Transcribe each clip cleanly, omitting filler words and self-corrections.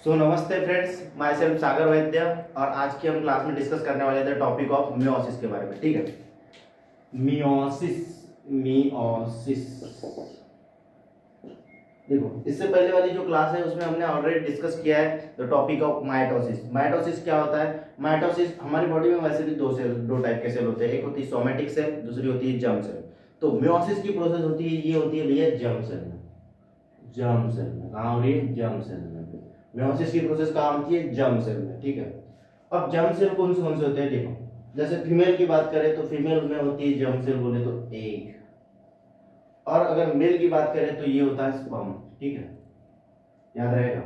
नमस्ते friends, my self सागर वैद्य। और आज की हम क्लास में डिस्कस करने वाले थे टॉपिक ऑफ मियोसिस के बारे में। ठीक है, मियोसिस मियोसिस देखो, इससे पहले वाली जो क्लास है उसमें हमने ऑलरेडी डिस्कस किया है the topic of mitosis. Mitosis क्या होता है? माइटोसिस हमारी बॉडी में वैसे भी दो टाइप के सेल होते हैं, एक होती है सोमेटिक सेल, दूसरी होती है जर्म सेल। तो मियोसिस की प्रोसेस होती है, ये होती है भैया जर्म सेल में। जर्म सेल में कहाँ हो रही है? जर्म सेल में। मियोसिस की प्रोसेस कहाँ होती है? जर्म सेल में। ठीक है, अब जर्म सेल कौन से होते हैं? देखो, जैसे फीमेल की बात करें तो फीमेल में होती है जर्म सेल, बोले तो एग। और अगर मेल की बात करें तो ये होता है स्पर्म। ठीक है, याद रहेगा,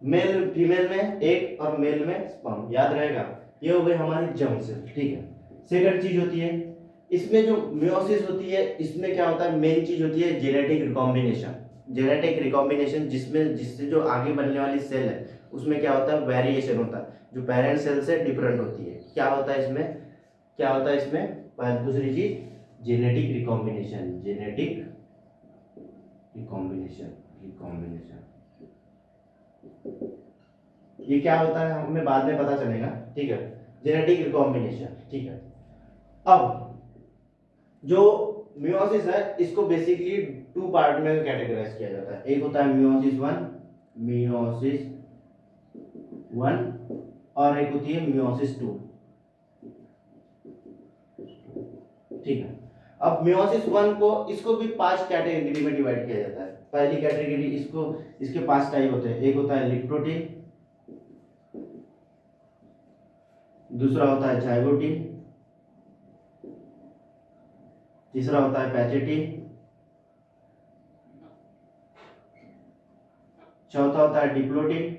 मेल फीमेल में एग और मेल में स्पर्म, याद रहेगा। ये हो गई हमारी जर्म सेल। ठीक है, सेकंड चीज होती है इसमें जो मियोसिस होती है, इसमें क्या होता है? मेन चीज होती है जेनेटिक रिकॉम्बिनेशन। जेनेटिक रिकॉम्बिनेशन जिससे जो आगे बनने वाली सेल है उसमें क्या होता है? वेरिएशन होता है, जो पेरेंट सेल से डिफरेंट होती है। क्या होता है इसमें? क्या होता है इसमें? दूसरी चीज जेनेटिक रिकॉम्बिनेशन। जेनेटिक रिकॉम्बिनेशन ये क्या होता है हमें बाद में पता चलेगा। ठीक है, जेनेटिक रिकॉम्बिनेशन। ठीक है, अब जो मियोसिस है इसको बेसिकली टू पार्ट में कैटेगराइज किया जाता है। एक होता है मियोसिस वन और एक होती है मियोसिस 2। ठीक है, अब मियोसिस 1 को इसको भी 5 कैटेगरी में डिवाइड किया जाता है। पहली कैटेगरी इसके 5 टाइप होते हैं। एक होता है लिप्टोटिन, दूसरा होता है जाइगोटिन, तीसरा होता है पैचेटिन, चौथा होता है डिप्लोटिन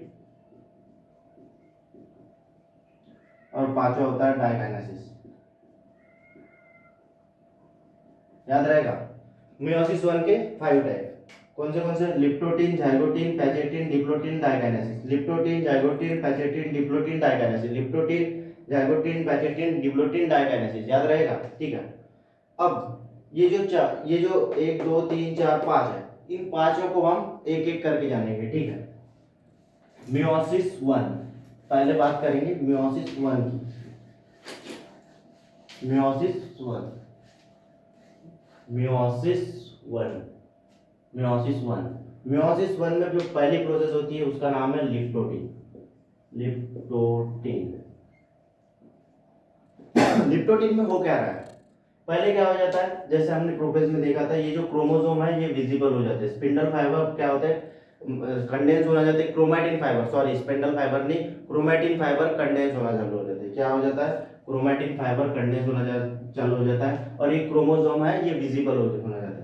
और पांचवा होता है डाइकाइनेसिस। याद रहेगा, मियोसिस 1 के 5 टाइप कौन से? Leptotene, zygotene, pachytene, diplotene, diakinesis. Leptotene, zygotene, pachytene, diplotene, diakinesis. Leptotene, zygotene, pachytene, diplotene, diakinesis. याद रहेगा। ठीक है, अब ये जो 1 2 3 4 5 है, इन पांचों को हम एक एक करके जानेंगे। ठीक है, मियोसिस 1 पहले बात करेंगे मियोसिस 1 की। मियोसिस 1 में जो पहली प्रोसेस होती है उसका नाम है लिप्टोटिन। लिप्टोटिन में हो क्या रहा है? पहले क्या हो जाता है, जैसे हमने प्रोपेज में देखा था, ये जो क्रोमोसोम है ये विजिबल हो जाते हैं। स्पिंडल फाइबर क्या होता है? कंडेंस होना जाते हैं। Chromatin fibre, sorry spindle fibre नहीं, क्रोमैटिन फाइबर कंडेंस होना चालू हो जाते हैं। क्या हो जाता है? क्रोमैटिन फाइबर कंडेंस होना चालू हो जाता है और ये क्रोमोसोम है ये विजिबल होना जाता है।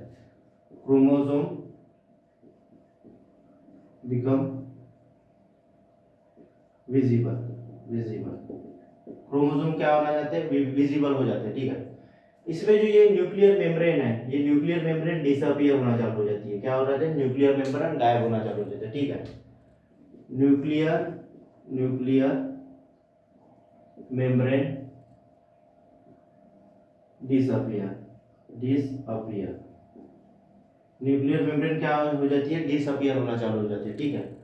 Chromosome become visible. क्रोमोसोम क्या होना जाते हैं? विजिबल हो जाते हैं। ठीक है, इसमें जो ये न्यूक्लियर मेम्ब्रेन है, ये न्यूक्लियर मेम्ब्रेन डिसअपीयर होना चालू हो जाती है। क्या हो जाता है? न्यूक्लियर मेम्ब्रेन गायब होना चालू हो जाता है। ठीक है, nuclear membrane disappear. Nuclear membrane क्या हो जाती है? डिसअपीयर होना चालू हो जाती है। ठीक है,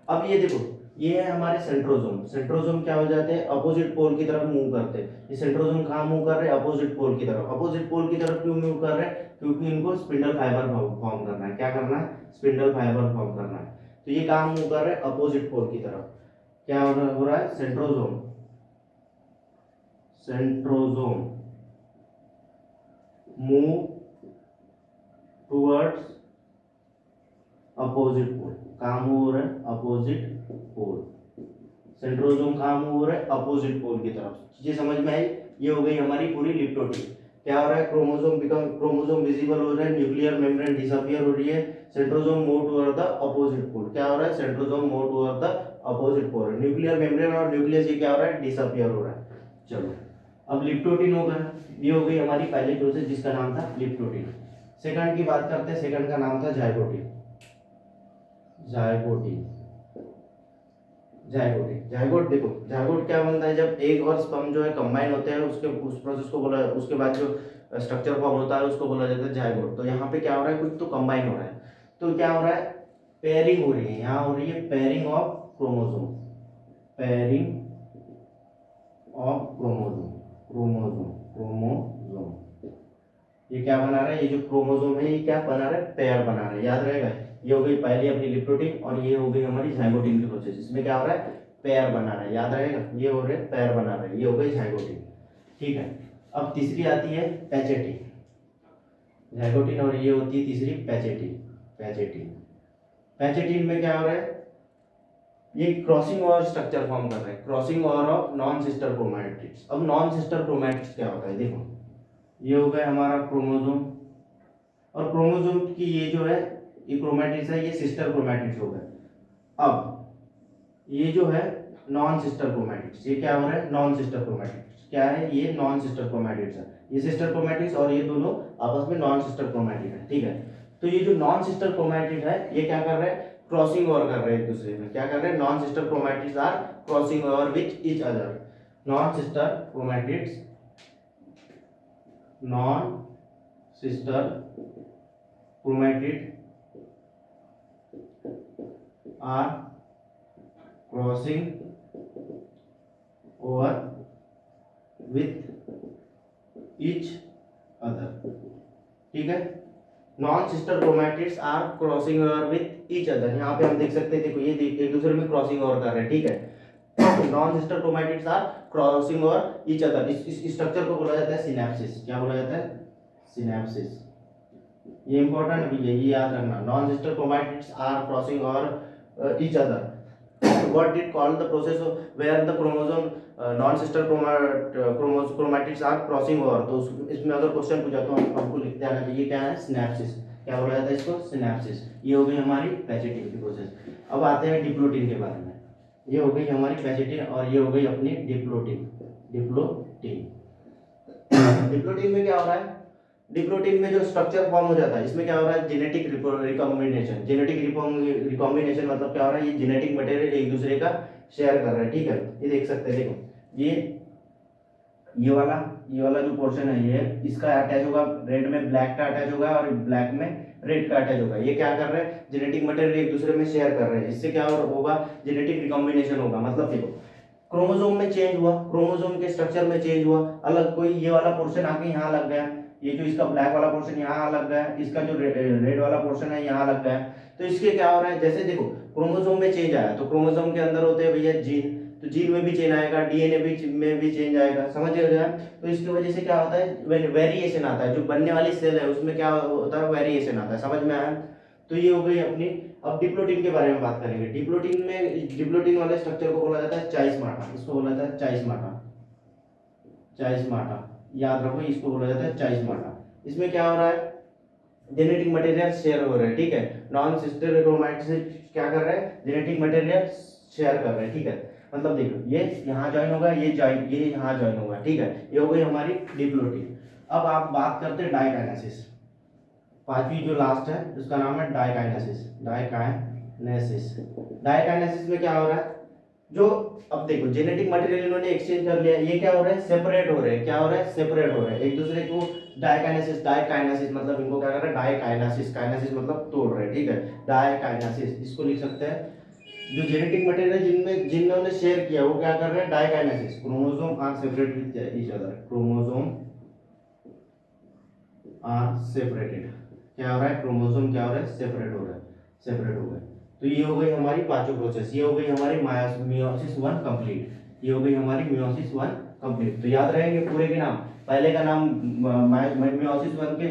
अब ये देखो, ये है हमारे सेंट्रोसोम। सेंट्रोसोम क्या हो जाते हैं? अपोजिट पोल की तरफ मूव करते हैं। ये सेंट्रोसोम कहाँ मूव कर रहे हैं? अपोजिट पोल की तरफ। अपोजिट पोल की तरफ क्यों मूव कर रहे हैं? क्योंकि इनको स्पिंडल फाइबर फॉर्म करना है। क्या करना है? स्पिंडल फाइबर फॉर्म करना है। तो ये कहाँ मूव कर रहे हैं? अपोजिट पोल की तरफ। क्या हो रहा है? Centrosome move towards opposite pole. कहाँ मूव हो रहा है? Opposite pole. सेंट्रोसोम कहाँ मूव हो रहा है? अपोजिट पोल की तरफ। चीजें समझ में आई? ये हो गई हमारी पूरी लिप्टोटिन। क्या हो रहा है? क्रोमोसोम विजिबल हो रहा है, न्यूक्लियर मेम्ब्रेन डिसअपीयर हो रही है, centrosome move toward the opposite pole. क्या हो रहा है? Centrosome move toward the opposite pole. Nuclear membrane और न्यूक्लियस ये क्या हो रहा है? डिसअपीयर हो रहा है। चलो, अब लिप्टोटिन हो गया, ये हो गई हमारी पहली प्रोसेस जिसका नाम था लिप्टोटिन। सेकंड की बात करते हैं, सेकंड का नाम था जाइगोटिन। जाइगोट देखो, जाइगोट क्या बनता है? जब एग और स्पर्म जो है कंबाइन होते हैं, उस प्रोसेस को बोला, उसके बाद जो स्ट्रक्चर फॉर्म होता है उसको बोला जाता है जाइगोट। तो यहाँ पे क्या हो रहा है? कुछ तो कंबाइन हो रहा है। तो क्या हो रहा है? पेयरिंग हो रही है, यहाँ हो रही है pairing of chromosome, pairing of chromosome, chromosome, chromosome. ये क्या बना रहा है, ये जो क्रोमोसोम है ये क्या बना रहा है, पेयर बना रहा है, याद रहेगा। ये हो गई पहली अपनी लिप्टोटिन और ये हो गई हमारी जाइगोटिन की प्रोसेस। इसमें क्या हो रहा है, पेयर बना रहा है, याद रहेगा। ये हो रहे पेयर बना रहा है, ये हो गई जाइगोटिन, ठीक है। अब तीसरी आती है पैचेटिन, जाइगोटिन और ये होती है तीसरी पैचेटिन, पैचेटिन। पैचेटिन में क्या हो रहा है, ये क्रॉसिंग ओवर स्ट्रक्चर फॉर्म कर रहा है, crossing over of non sister chromatids. अब नॉन सिस्टर क्रोमैटिड्स क्या होता है, देखो ये हो गया हमारा क्रोमोसोम, और क्रोमोसोम की ये जो है ये क्रोमैटिड्स है, ये सिस्टर क्रोमैटिड्स हो गए। अब ये जो है नॉन सिस्टर क्रोमैटिड्स, ये क्या हो रहा है, नॉन सिस्टर क्रोमैटिड्स क्या है, ये नॉन सिस्टर क्रोमैटिड्स है। ये सिस्टर क्रोमैटिड्स और ये दोनों आपस में नॉन सिस्टर क्रोमैटिड है, ठीक है। तो ये जो नॉन सिस्टर क्रोमैटिड है ये क्या कर रहे हैं, क्रॉसिंग ओवर कर रहे हैं एक दूसरे में। क्या कर रहे हैं, non sister chromatids are crossing over with each other. Non sister chromatids, non sister chromatid are crossing over with each other, ठीक है। Non sister chromatids are crossing over with each other. यहाँ पे हम देख सकते हैं, देखो ये एक दूसरे में क्रॉसिंग ओवर कर रहे हैं, ठीक है। Non sister chromatids are crossing over each other. इस स्ट्रक्चर को बोला जाता है सिनैप्सिस। क्या बोला जाता है, सिनैप्सिस। ये इंपॉर्टेंट भी है, ये याद रखना। Non sister chromatids are crossing over each other. What did call the process of where the chromosome non-sister chromatids are crossing over? तो इसमें अगर क्वेश्चन पूछा तो हमको लिखते आना चाहिए क्या है, सिनैप्सिस। क्या बोला जाता है इसको, सिनैप्सिस। ये हो गई हमारी पैचेटिन की प्रोसेस। अब आते हैं डिप्लोटिन के बारे में। ये हो गई हमारी पैचेटिन और ये हो गई अपनी डिप्लोटिन, डिप्लोटिन। डिप्लोटिन में क्या हो रहा है, डिप्लोटिन में जो स्ट्रक्चर फॉर्म हो जाता है इसमें क्या हो रहा है, जेनेटिक रिकॉम्बिनेशन। जेनेटिक रिकॉम्बिनेशन मतलब क्या हो रहा है, ये जेनेटिक मटेरियल एक दूसरे का शेयर कर रहे हैं, ठीक है। ये देख सकते हैं, देखो ये वाला जो पोर्शन है ये इसका अटैच होगा, रेड में ब्लैक का अटैच होगा और ब्लैक में रेड का अटैच होगा। ये क्या कर रहे हैं, जेनेटिक मटेरियल एक दूसरे में शेयर कर रहे हैं। इससे क्या होगा, जेनेटिक रिकॉम्बिनेशन होगा। मतलब देखो क्रोमोसोम में चेंज हुआ, क्रोमोसोम के स्ट्रक्चर में चेंज हुआ, अलग कोई ये वाला पोर्शन आके यहाँ लग गया, ये जो इसका ब्लैक वाला पोर्शन यहाँ लग गया, इसका जो रेड वाला पोर्शन है यहाँ लग गया। तो इसके क्या हो रहा है, जैसे देखो क्रोमोसोम में चेंज आया तो क्रोमोसोम के अंदर होते हैं भैया जीन, तो जीन में भी चेंज आएगा, डीएनए में भी चेंज आएगा, समझ गए। तो इसकी वजह से क्या होता है, वेरिएशन आता है। जो बनने वाली सेल है उसमें क्या होता है, वेरिएशन आता है, समझ में आया। तो ये हो गई अपनी। अब डिप्लोटिन के बारे में बात करेंगे। डिप्लोटिन वाले स्ट्रक्चर को बोला जाता है चाइस्माटा। इसको बोला जाता है चाइस्माटा, चाइस्माटा याद रखो, इसको बोला जाता है चाइस्माटा। इसमें क्या हो रहा है, जेनेटिक मटेरियल शेयर हो रहा है, ठीक है। नॉन सिस्टर क्रोमैटिड से क्या कर रहे हैं, जेनेटिक मटेरियल शेयर कर रहे हैं, ठीक है। मतलब देखो ये यहाँ ज्वाइन होगा, ये यहाँ ज्वाइन होगा, ठीक है। ये हो गई हमारी डिप्लोटिन। अब आप बात करते हैं डाइकाइनेसिस। पांचवी जो लास्ट है उसका नाम है डाइकाइनेसिस। डाइकाइनेसिस, डाइकाइनेसिस में क्या हो रहा है, जो अब देखो जेनेटिक मटेरियल इन्होंने एक्सचेंज कर लिया, ये क्या हो रहा है, सेपरेट हो रहे हैं। क्या हो रहा है, सेपरेट हो रहे हैं एक दूसरे को। डाइकाइनेसिस मतलब इनको क्या कर रहा है, डाइकाइनेसिस। काइनेसिस मतलब तोड़ रहे हैं, ठीक है। डाइकाइनेसिस इसको लिख सकते हैं। जो जेनेटिक मटेरियल जिन्होंने शेयर किया वो क्या कर रहे हैं, diakinesis. Chromosome are separate with each other, chromosome are separated. क्या हो रहा है, क्रोमोसोम क्या हो रहा है, सेपरेट हो रहा है, सेपरेट हो गए। तो ये हो गई हमारी पांचों प्रोसेस। ये हो गई हमारी मियोसिस 1 कंप्लीट। ये हो गई हमारी मियोसिस 1 कंप्लीट। तो याद रहेंगे पूरे के नाम। पहले का नाम मियोसिस 1 के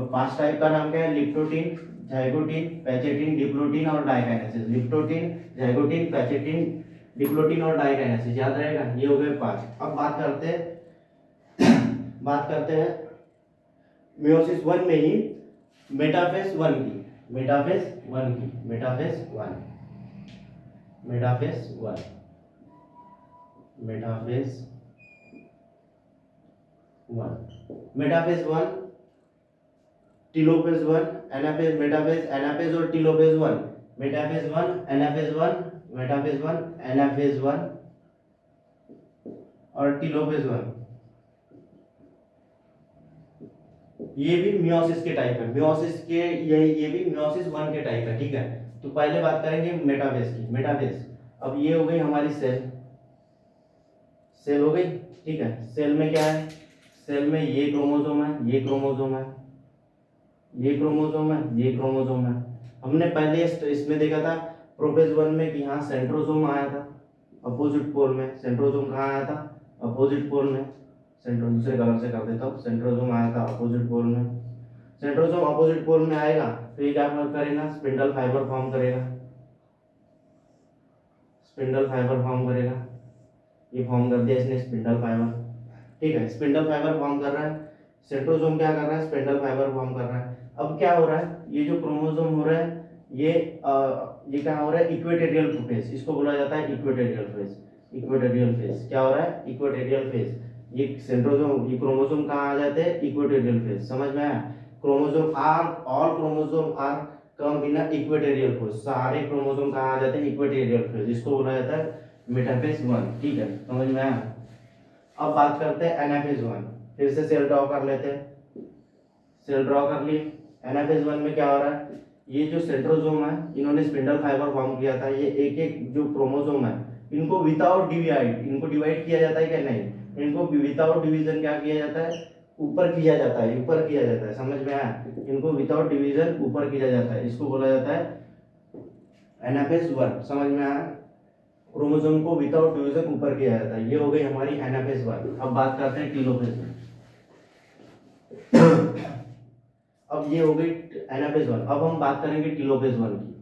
5 टाइप का नाम क्या है, लिप्टोटिन, जाइगोटिन, पैचेटिन, डिप्लोटिन और diakinesis. Leptotene, zygotene, pachytene, diplotene और डाइकाइनेसिस, याद रहेगा। ये हो गए 5। अब बात करते हैं मियोसिस 1 में ही मेटाफेज 1 की। मेटाफेज 1 की, metaphase 1, metaphase 1, metaphase 1, metaphase 1, telophase 1, anaphase, metaphase, anaphase और telophase 1, metaphase 1, anaphase 1, metaphase 1, anaphase 1 और टीलोफेज 1। ये भी मियोसिस के टाइप है, मियोसिस के ये भी मियोसिस 1 के टाइप है, ठीक है। तो पहले बात करेंगे मेटाफेज की। मेटाफेज, अब ये हो गई हमारी सेल, सेल हो गई, ठीक है। सेल में क्या है, सेल में ये क्रोमोसोम है, ये क्रोमोसोम है, ये क्रोमोसोम है, ये क्रोमोसोम है। हमने पहले इसमें देखा था प्रोफेज 1 में कि यहाँ सेंट्रोसोम आया था अपोजिट पोल में। सेंट्रोसोम कहाँ आया था, अपोजिट पोल में। सेंट्रोसोम दूसरे कलर से कर देता हूँ, सेंट्रोसोम आया था अपोजिट पोल में। सेंट्रोसोम अपोजिट पोल में आएगा तो ये क्या करेगा, स्पिंडल फाइबर फॉर्म करेगा, स्पिंडल फाइबर फॉर्म करेगा। ये फॉर्म कर दिया इसने स्पिंडल फाइबर, ठीक है। स्पिंडल फाइबर फॉर्म कर रहा है, सेंट्रोसोम क्या कर रहा है, स्पिंडल फाइबर फॉर्म कर रहा है। अब क्या हो रहा है, ये जो क्रोमोसोम हो रहा है ये क्या हो रहा है, इक्वेटोरियल फेज, इसको बोला जाता है इक्वेटोरियल फेज। इक्वेटोरियल फेज क्या हो रहा है, इक्वेटोरियल फेज। ये सेंट्रोसोम, ये क्रोमोसोम कहाँ आ जाते हैं, इक्वेटोरियल फेज। समझ में आया, chromosome are, all chromosome are come in equatorial phase. सारे क्रोमोसोम कहाँ आ जाते हैं, इक्वेटोरियल फेज। इसको बोला जाता है मेटाफेज 1, ठीक है, समझ में आया। अब बात करते हैं एनाफेज 1, फिर से सेल ड्रॉ कर लेते हैं। सेल ड्रॉ कर लिए। एनाफेज 1 में क्या हो रहा है, ये जो सेंट्रोसोम है इन्होंने स्पिंडल फाइबर फॉर्म किया था। ये एक एक जो क्रोमोसोम है इनको विदाउट डिवाइड, इनको डिवाइड किया जाता है क्या, नहीं, इनको विदाउट डिवीजन क्या किया जाता है, ऊपर किया जाता है, ऊपर किया जाता है। समझ में आया, इनको विदाउट डिवीजन ऊपर किया जाता है, इसको बोला जाता है एनाफेज 1। समझ में आया, क्रोमोसोम को विदाउट डिवीजन ऊपर किया जाता है। ये हो गई हमारी एनाफेज 1। अब बात करते हैं टीलोफेज में। अब ये हो गई एनाफेज 1। अब हम बात करेंगे टीलोफेज 1 की।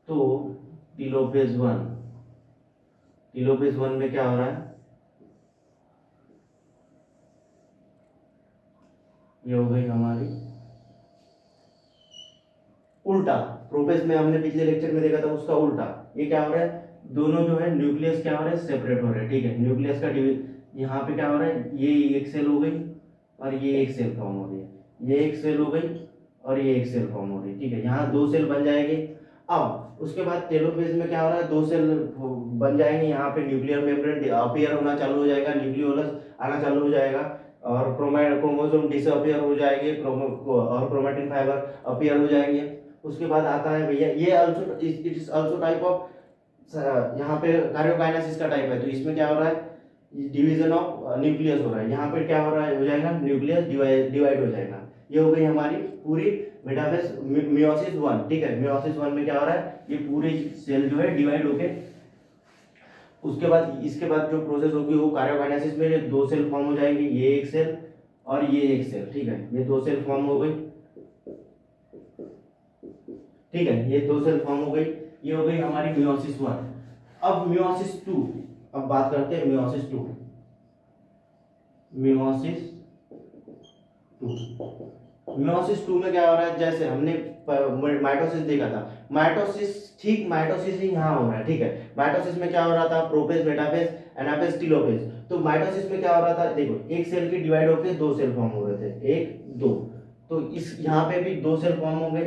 तो टीलोफेज 1, टीलोफेज 1 में क्या हो रहा है, ये हो गई हमारी उल्टा। प्रोफेज में हमने पिछले लेक्चर में देखा था उसका उल्टा। ये क्या हो रहा है, दोनों जो है न्यूक्लियस क्या हो रहा है, सेपरेट हो रहा है, ठीक है। न्यूक्लियस का यहाँ पे क्या हो रहा है, ये एक सेल हो गई और ये एक सेल फॉर्म हो रही है, ये एक सेल हो गई और ये एक सेल फॉर्म हो रही है, ठीक है। यहाँ दो सेल बन जाएंगे। अब उसके बाद टेलोफेज में क्या हो रहा है, दो सेल बन जाएंगे, यहाँ पे न्यूक्लियर मेम्ब्रेन अपीयर होना चालू हो जाएगा, न्यूक्लियोलस आना चालू हो जाएगा और क्रोमोसोम डिसअपीयर हो जाएंगे, और क्रोमैटिन फाइबर अपीयर हो जाएंगे। उसके बाद आता है भैया ये also, it is also type of, यहाँ पे कार्योकाइनेसिस का टाइप है। तो इसमें क्या हो रहा है, डिवीजन ऑफ न्यूक्लियस हो रहा है। यहाँ पे क्या हो रहा है, हो जाएगा न्यूक्लियस डिवाइड हो जाएगा। ये हो गई हमारी पूरी मेटाफेज मियोसिस 1, ठीक है। मियोसिस 1 में क्या हो रहा है, ये पूरी सेल जो है डिवाइड होके, उसके बाद इसके बाद जो प्रोसेस होगी वो कार्योकाइनेसिस में, ये दो सेल फॉर्म हो जाएंगे, ये एक सेल और ये एक सेल, ठीक है। ये दो सेल फॉर्म हो गई, ठीक है, ये दो सेल फॉर्म हो गई। ये हो गई हमारी मियोसिस 1। अब मियोसिस 2, अब बात करते हैं मियोसिस 2। मियोसिस 2, मियोसिस 2 में क्या हो रहा है, जैसे हमने माइटोसिस देखा था, माइटोसिस ठीक माइटोसिस ही यहाँ हो रहा है, ठीक है। माइटोसिस में क्या हो रहा था, प्रोफेज, मेटाफेज, एनाफेज, टीलोफेज। तो माइटोसिस में क्या हो रहा था, देखो एक सेल की डिवाइड होकर दो सेल फॉर्म हो रहे थे, एक दो। तो इस यहाँ पे भी दो सेल फॉर्म हो गए,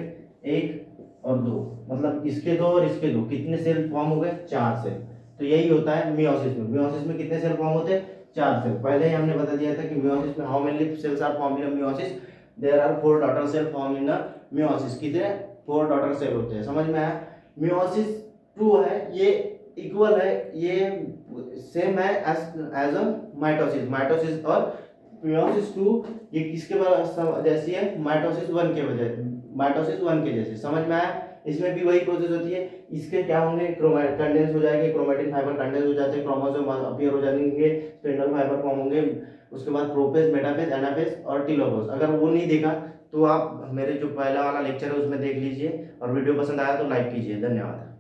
एक और दो, मतलब इसके दो और इसके दो, कितने सेल फॉर्म हो गए, 4 सेल। तो यही होता है मियोसिस में। मियोसिस में कितने सेल फॉर्म होते हैं, 4 सेल। पहले ही हमने बता दिया था कि मियोसिस में how many cells are form in meiosis, there are 4 daughter cell form in meiosis. कितने, 4 डॉटर सेल होते हैं। समझ में आया। मियोसिस 2 है, ये इक्वल है, ये सेम है एज अ माइटोसिस। माइटोसिस और मियोसिस 2 ये किसके जैसी है, माइटोसिस 1 के बजाय, माइटोसिस 1 के जैसे। समझ में आया। इसमें भी वही प्रोसेस होती है। इसके क्या होंगे, कंडेंस हो जाएंगे, क्रोमैटिन फाइबर कंडेंस हो जाते हैं, क्रोमोसोम अपीयर हो जाएंगे, स्पिंडल फाइबर फॉर्म होंगे। उसके बाद प्रोफेज, मेटाफेज, एनाफेज और टीलोफेज। अगर वो नहीं देखा तो आप मेरे जो पहला वाला लेक्चर है उसमें देख लीजिए, और वीडियो पसंद आया तो लाइक कीजिए। धन्यवाद।